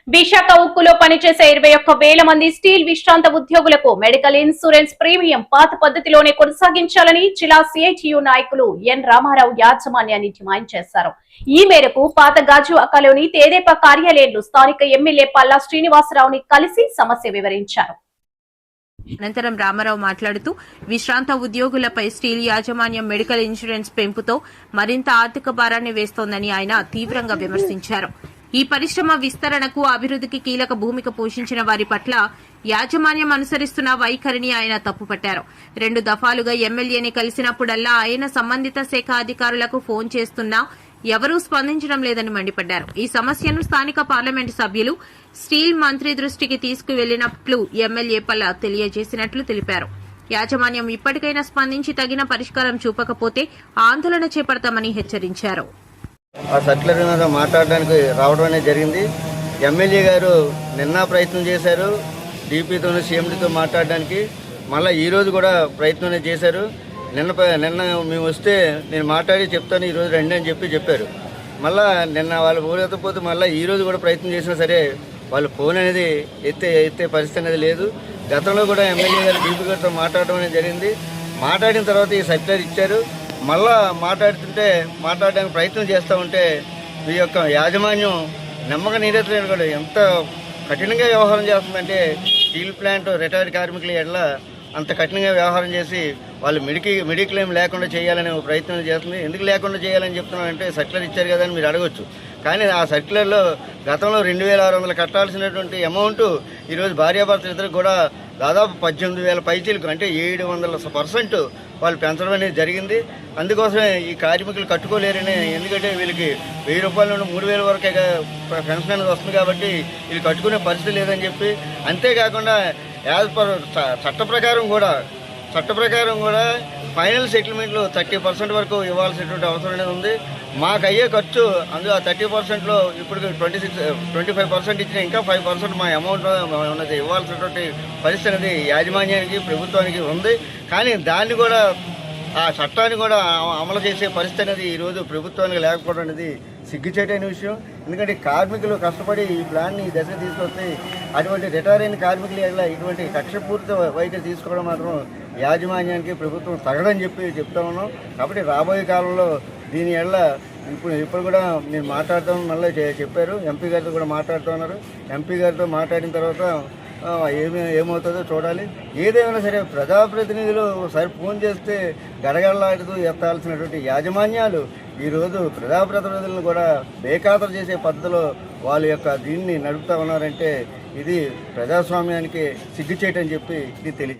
విశాఖ ఉక్కులో పనిచేసే 21,000 మంది స్టీల్ విశ్రాంత ఉద్యోగులకు మెడికల్ ఇన్సూరెన్స్ ప్రీమియం పాత పద్ధతిలోనే కొనసాగించాలని జిల్లా సిఐటియు నాయకులు ఎన్ రామారావు యాజమాన్యాన్ని డిమాండ్ చేశారు. ఈ మేరకు పాత గాజువాకలోని తెదేపా కార్యాలయంలో స్థానిక ఎమ్మెల్యే పల్లా శ్రీనివాసరావుని కలిసి సమస్య వివరించారు. అనంతరం రామారావు మాట్లాడుతూ విశ్రాంత ఉద్యోగులపై స్టీల్ యాజమాన్యం మెడికల్ ఇన్సూరెన్స్ పెంపుతో మరింత ఆర్థిక భారాన్ని వేస్తోందని ఆయన తీవ్రంగా విమర్శించారు. ఈ పరిశ్రమ విస్తరణకు అభివృద్ధికి కీలక భూమిక పోషించిన వారి పట్ల యాజమాన్యం అనుసరిస్తున్న వైఖరిని ఆయన తప్పుపట్టారు. 2 దఫాలుగా ఎమ్మెల్యేని కలిసినప్పుడల్లా ఆయన సంబంధిత శాఖ అధికారులకు ఫోన్ చేస్తున్నా ఎవరూ స్పందించడం లేదని మండిపడ్డారు. ఈ సమస్యను స్థానిక పార్లమెంటు సభ్యులు స్టీల్ మంత్రి దృష్టికి తీసుకువెళ్లినట్లు ఎమ్మెల్యే పల్లా తెలియజేసినట్లు తెలిపారు. యాజమాన్యం ఇప్పటికైనా స్పందించి తగిన పరిష్కారం చూపకపోతే ఆందోళన చేపడతామని హెచ్చరించారు. ఆ సర్క్యులర్ మీద మాట్లాడడానికి రావడం అనేది జరిగింది. ఎమ్మెల్యే గారు నిన్న ప్రయత్నం చేశారు డీపీతో సీఎండీతో మాట్లాడడానికి, మళ్ళీ ఈరోజు కూడా ప్రయత్నం చేశారు. నిన్న మేము వస్తే నేను మాట్లాడి చెప్తాను ఈరోజు రండి అని చెప్పారు. మళ్ళీ నిన్న వాళ్ళు ఫోన్ ఎత్తకపోతే మళ్ళీ ఈరోజు కూడా ప్రయత్నం చేసినా సరే వాళ్ళు ఫోన్ అనేది ఎత్తే పరిస్థితి అనేది లేదు. గతంలో కూడా ఎమ్మెల్యే గారు డీపీ గారితో మాట్లాడడం అనేది జరిగింది. మాట్లాడిన తర్వాత ఈ సర్క్యులర్ ఇచ్చారు. మళ్ళా మాట్లాడడానికి ప్రయత్నం చేస్తూ ఉంటే ఈ యొక్క యాజమాన్యం నమ్మక నీరెత్తలేని కూడా ఎంత కఠినంగా వ్యవహారం చేస్తుందంటే స్టీల్ ప్లాంట్ రిటైర్డ్ కార్మికుల ఎడల అంత కఠినంగా వ్యవహారం చేసి వాళ్ళు మెడిక్లెయిమ్ లేకుండా చేయాలనే ప్రయత్నం చేస్తుంది. ఎందుకు లేకుండా చేయాలని చెప్తున్నానంటే సర్క్యులర్ ఇచ్చారు కదా అని మీరు అడగొచ్చు. కానీ ఆ సర్క్యులర్లో గతంలో 2,600 కట్టాల్సినటువంటి అమౌంట్ ఈరోజు భార్యాభర్తలు ఇద్దరికి కూడా దాదాపు 18,000 పైచీలకు అంటే 700% వాళ్ళు పెంచడం అనేది జరిగింది. అందుకోసమే ఈ కార్మికులు కట్టుకోలేరని, ఎందుకంటే వీళ్ళకి 1,000 రూపాయల నుండి 3,000 వరకే పెన్షన్ అనేది వస్తుంది కాబట్టి వీళ్ళు కట్టుకునే పరిస్థితి లేదని చెప్పి, అంతేకాకుండా యాజ్ పర్ చట్ట ప్రకారం కూడా ఫైనల్ సెటిల్మెంట్లో 30% వరకు ఇవ్వాల్సినటువంటి అవసరం అనేది ఉంది. మాకు అయ్యే ఖర్చు అందులో 30%లో ఇప్పుడు 25% ఇచ్చిన ఇంకా 5% మా అమౌంట్ ఉన్నది ఇవ్వాల్సినటువంటి పరిస్థితి అనేది యాజమాన్యానికి ప్రభుత్వానికి ఉంది. కానీ దాన్ని కూడా ఆ చట్టాన్ని కూడా అమలు చేసే పరిస్థితి అనేది ఈరోజు ప్రభుత్వానికి లేకపోవడం అనేది సిగ్గుచేటైన విషయం. ఎందుకంటే కార్మికులు కష్టపడి ఈ ప్లాన్ని ఈ దశ తీసుకొస్తే అటువంటి రిటైర్ అయిన కార్మికులు ఎట్లా ఇటువంటి కక్షపూరిత వైఖరి తీసుకోవడం మాత్రం యాజమాన్యానికి ప్రభుత్వం తగదని చెప్తా ఉన్నాం. కాబట్టి రాబోయే కాలంలో దీని ఎడల ఇప్పుడు కూడా నేను మాట్లాడతామని మళ్ళీ చెప్పారు. ఎంపీ గారితో కూడా మాట్లాడుతూ ఉన్నారు. ఎంపీ గారితో మాట్లాడిన తర్వాత ఏమవుతుందో చూడాలి. ఏదేమైనా సరే ప్రజాప్రతినిధులు ఒకసారి ఫోన్ చేస్తే గడగడలాడుతూ ఎత్తాల్సినటువంటి యాజమాన్యాలు ఈరోజు ప్రజాప్రతినిధులను కూడా బేఖాతరు చేసే పద్ధతిలో వాళ్ళ యొక్క దీన్ని నడుపుతా ఉన్నారంటే ఇది ప్రజాస్వామ్యానికి సిగ్గుచేటని చెప్పి ఇది తెలియదు.